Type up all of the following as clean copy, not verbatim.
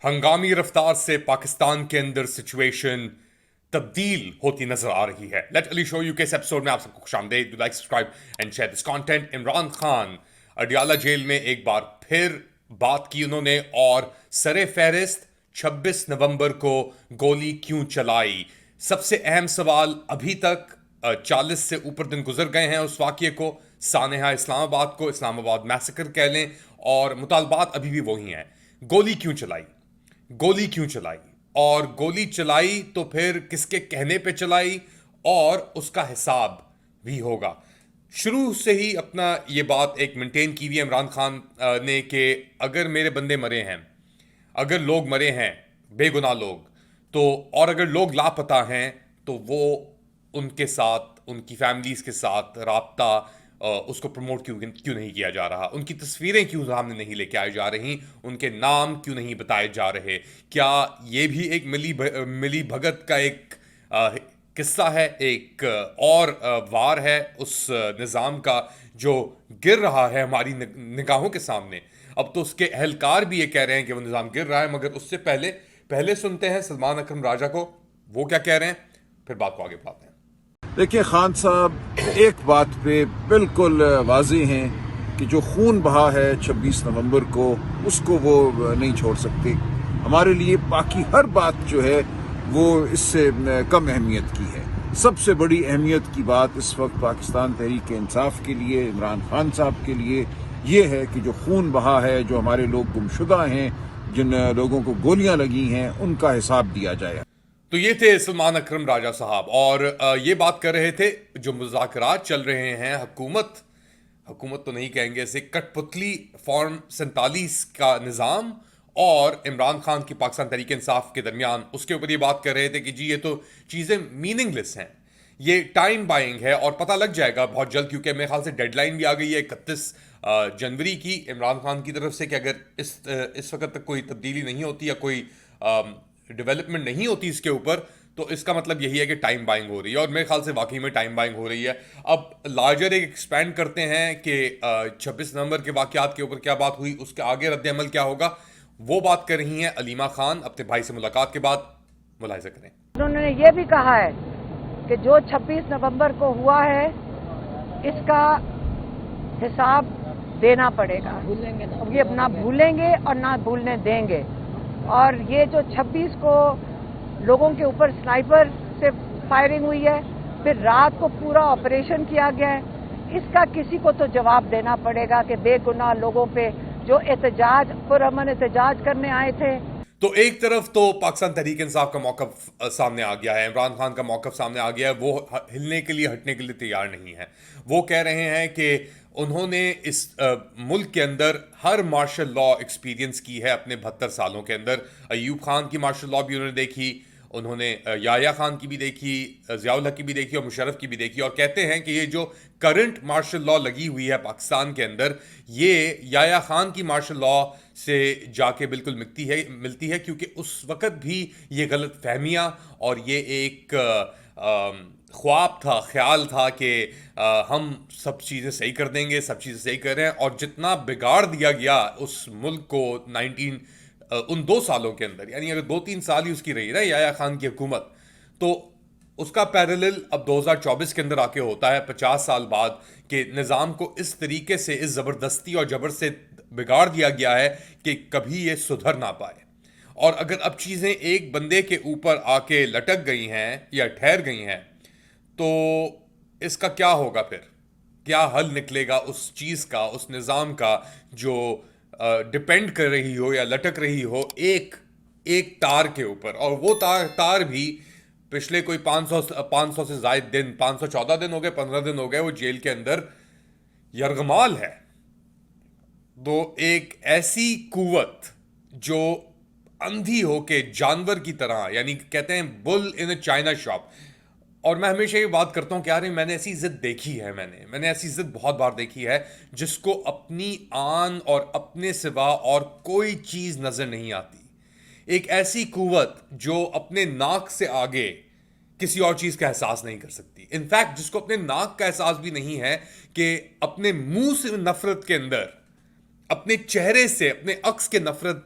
ہنگامی رفتار سے پاکستان کے اندر سچویشن تبدیل ہوتی نظر آ رہی ہے. لیٹ علی شو یو کے اس ایپیسوڈ میں آپ سب کو خوش آمدید. Like subscribe and share this content. Imran Khan Adiala jail میں ایک بار پھر بات کی انہوں نے، اور سر فہرست 26 نومبر کو گولی کیوں چلائی. سب سے اہم سوال ابھی تک 40 سے اوپر دن گزر گئے ہیں اس واقعے کو، سانحہ اسلام آباد کو اسلام آباد میسیکر کہہ لیں، اور مطالبات ابھی بھی وہی ہیں. گولی کیوں چلائی؟ گولی کیوں چلائی؟ اور گولی چلائی تو پھر کس کے کہنے پہ چلائی، اور اس کا حساب بھی ہوگا. شروع سے ہی اپنا یہ بات ایک مینٹین کی ہوئی ہے عمران خان نے کہ اگر میرے بندے مرے ہیں، اگر لوگ مرے ہیں بے گناہ لوگ، تو اور اگر لوگ لاپتہ ہیں تو وہ ان کے ساتھ، ان کی فیملیز کے ساتھ رابطہ اس کو پروموٹ کیوں نہیں کیا جا رہا، ان کی تصویریں کیوں سامنے نہیں لے کے آئی جا رہی، ان کے نام کیوں نہیں بتائے جا رہے. کیا یہ بھی ایک ملی بھگت کا ایک قصہ ہے، ایک اور وار ہے اس نظام کا جو گر رہا ہے ہماری نگاہوں کے سامنے؟ اب تو اس کے اہلکار بھی یہ کہہ رہے ہیں کہ وہ نظام گر رہا ہے، مگر اس سے پہلے سنتے ہیں سلمان اکرم راجہ کو وہ کیا کہہ رہے ہیں، پھر بات کو آگے بڑھاتے ہیں. دیکھیں خان صاحب ایک بات پہ بالکل واضح ہیں کہ جو خون بہا ہے 26 نومبر کو، اس کو وہ نہیں چھوڑ سکتے. ہمارے لیے باقی ہر بات جو ہے وہ اس سے کم اہمیت کی ہے. سب سے بڑی اہمیت کی بات اس وقت پاکستان تحریک انصاف کے لیے، عمران خان صاحب کے لیے یہ ہے کہ جو خون بہا ہے، جو ہمارے لوگ گمشدہ ہیں، جن لوگوں کو گولیاں لگی ہیں، ان کا حساب دیا جائے. تو یہ تھے سلمان اکرم راجہ صاحب، اور یہ بات کر رہے تھے جو مذاکرات چل رہے ہیں حکومت تو نہیں کہیں گے اسے، کٹ پتلی فارم 47 کا نظام اور عمران خان کی پاکستان تحریک انصاف کے درمیان، اس کے اوپر یہ بات کر رہے تھے کہ جی یہ تو چیزیں میننگ لیس ہیں، یہ ٹائم بائنگ ہے اور پتہ لگ جائے گا بہت جلد، کیونکہ میرے خیال سے ڈیڈ لائن بھی آ گئی ہے 31 جنوری کی عمران خان کی طرف سے، کہ اگر اس وقت تک کوئی تبدیلی نہیں ہوتی یا کوئی ڈیولپمنٹ نہیں ہوتی اس کے اوپر، تو اس کا مطلب یہی ہے کہ ٹائم بائنگ ہو رہی ہے، اور میرے خیال سے واقعی میں ٹائم بائنگ ہو رہی ہے. اب لارجر ایکسپینڈ کرتے ہیں کہ 26 نومبر کے واقعات کے اوپر کیا بات ہوئی، اس کے آگے رد عمل کیا ہوگا، وہ بات کر رہی ہیں علیمہ خان اپنے بھائی سے ملاقات کے بعد. ملاحظہ کریں. انہوں نے یہ بھی کہا ہے کہ جو 26 نومبر کو ہوا ہے اس کا حساب دینا پڑے گا، یہ نہ بھولیں گے اور نہ بھولنے دیں گے. اور یہ جو 26 کو لوگوں کے اوپر سنائپر سے فائرنگ ہوئی ہے، پھر رات کو پورا آپریشن کیا گیا ہے، اس کا کسی کو تو جواب دینا پڑے گا کہ بے گناہ لوگوں پہ جو احتجاج، پرامن احتجاج کرنے آئے تھے. تو ایک طرف تو پاکستان تحریک انصاف کا موقف سامنے آ گیا ہے، عمران خان کا موقف سامنے آ گیا ہے، وہ ہلنے کے لیے ہٹنے کے لیے تیار نہیں ہے. وہ کہہ رہے ہیں کہ انہوں نے اس ملک کے اندر ہر مارشل لا ایکسپیرینس کی ہے اپنے 72 سالوں کے اندر. ایوب خان کی مارشل لا بھی انہوں نے دیکھی، انہوں نے یحییٰ خان کی بھی دیکھی، ضیاء الحق کی بھی دیکھی، اور مشرف کی بھی دیکھی، اور کہتے ہیں کہ یہ جو کرنٹ مارشل لا لگی ہوئی ہے پاکستان کے اندر، یہ یحییٰ خان کی مارشل لا سے جا کے بالکل ملتی ہے، کیونکہ اس وقت بھی یہ غلط فہمیاں اور یہ ایک خواب تھا، خیال تھا کہ ہم سب چیزیں صحیح کر دیں گے، سب چیزیں صحیح کر رہے ہیں، اور جتنا بگاڑ دیا گیا اس ملک کو ان 2 سالوں کے اندر، یعنی اگر 2-3 سال ہی اس کی رہی نا یحییٰ خان کی حکومت، تو اس کا پیرالل اب 2024 کے اندر آ کے ہوتا ہے 50 سال بعد، کہ نظام کو اس طریقے سے، اس زبردستی اور جبر سے بگاڑ دیا گیا ہے کہ کبھی یہ سدھر نہ پائے. اور اگر اب چیزیں ایک بندے کے اوپر آ کے لٹک گئی ہیں یا ٹھہر گئی ہیں، تو اس کا کیا ہوگا پھر؟ کیا حل نکلے گا اس چیز کا، اس نظام کا جو ڈپینڈ کر رہی ہو یا لٹک رہی ہو ایک تار کے اوپر، اور وہ تار بھی پچھلے کوئی 500 سے زائد دن، 514 دن ہو گئے، 15 دن ہو گئے وہ جیل کے اندر یرغمال ہے. تو ایک ایسی قوت جو اندھی ہو کے جانور کی طرح، یعنی کہتے ہیں بل ان اے چائنا شاپ. اور میں ہمیشہ یہ بات کرتا ہوں کہ یار میں نے ایسی عزت دیکھی ہے، میں نے ایسی عزت بہت بار دیکھی ہے جس کو اپنی آن اور اپنے سوا اور کوئی چیز نظر نہیں آتی. ایک ایسی قوت جو اپنے ناک سے آگے کسی اور چیز کا احساس نہیں کر سکتی. انفیکٹ جس کو اپنے ناک کا احساس بھی نہیں ہے کہ اپنے منہ سے نفرت کے اندر، اپنے چہرے سے، اپنے عکس کے نفرت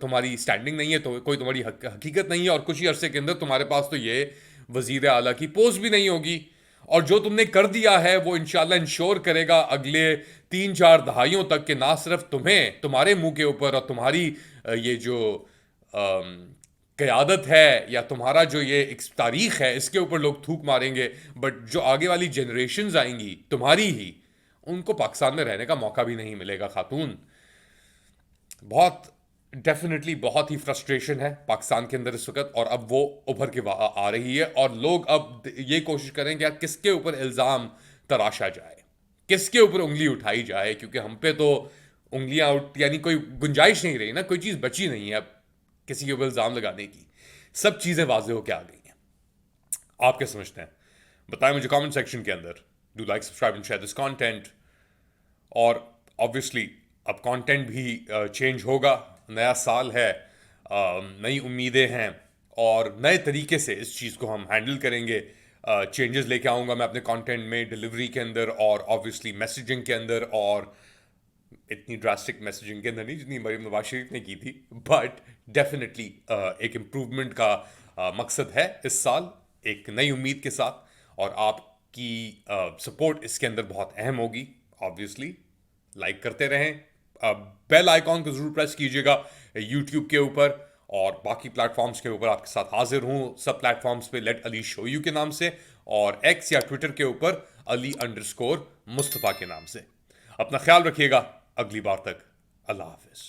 تمہاری اسٹینڈنگ نہیں ہے، تو کوئی تمہاری حقیقت نہیں ہے، اور کچھ ہی عرصے کے اندر تمہارے پاس تو یہ وزیر اعلیٰ کی پوسٹ بھی نہیں ہوگی. اور جو تم نے کر دیا ہے وہ انشاءاللہ انشور کرے گا اگلے 3-4 دہائیوں تک کہ نہ صرف تمہیں تمہارے منہ کے اوپر اور تمہاری یہ جو قیادت ہے یا تمہارا جو یہ ایک تاریخ ہے اس کے اوپر لوگ تھوک ماریں گے، بٹ جو آگے والی جنریشنز آئیں گی تمہاری ہی، ان کو پاکستان میں رہنے کا موقع بھی نہیں ملے گا. خاتون، بہت ڈیفینیٹلی بہت ہی فرسٹریشن ہے پاکستان کے اندر اس وقت، اور اب وہ ابھر کے آ رہی ہے، اور لوگ اب یہ کوشش کریں کہ کس کے اوپر الزام تراشا جائے، کس کے اوپر انگلی اٹھائی جائے، کیونکہ ہم پہ تو انگلیاں یعنی کوئی گنجائش نہیں رہی نا، کوئی چیز بچی نہیں ہے اب کسی کے اوپر الزام لگانے کی. سب چیزیں واضح ہو کے آ گئی ہیں. آپ کیا سمجھتے ہیں؟ بتائیں مجھے کامنٹ سیکشن کے اندر. Do like, subscribe and share this content. اور آبویسلی اب کانٹینٹ بھی چینج ہوگا، نیا سال ہے، نئی امیدیں ہیں، اور نئے طریقے سے اس چیز کو ہم ہینڈل کریں گے. چینجز لے کے آؤں گا میں اپنے کانٹینٹ میں، ڈلیوری کے اندر، اور آبویسلی میسیجنگ کے اندر، اور اتنی ڈراسٹک میسیجنگ کے اندر نہیں جتنی مریم نواز شریف نے کی تھی، بٹ ڈیفینیٹلی ایک امپروومنٹ کا مقصد ہے اس سال، ایک نئی امید کے ساتھ. اور آپ کی سپورٹ اس کے اندر بہت اہم ہوگی. آبویسلی لائک کرتے رہیں، بیل آئیکن کو ضرور پریس کیجیے گا یوٹیوب کے اوپر، اور باقی پلیٹ فارمز کے اوپر آپ کے ساتھ حاضر ہوں. سب پلیٹ فارمز پہ لیٹ علی شو یو کے نام سے، اور ایکس یا ٹویٹر کے اوپر علی_مصطفیٰ کے نام سے. اپنا خیال رکھیے گا. اگلی بار تک اللہ حافظ.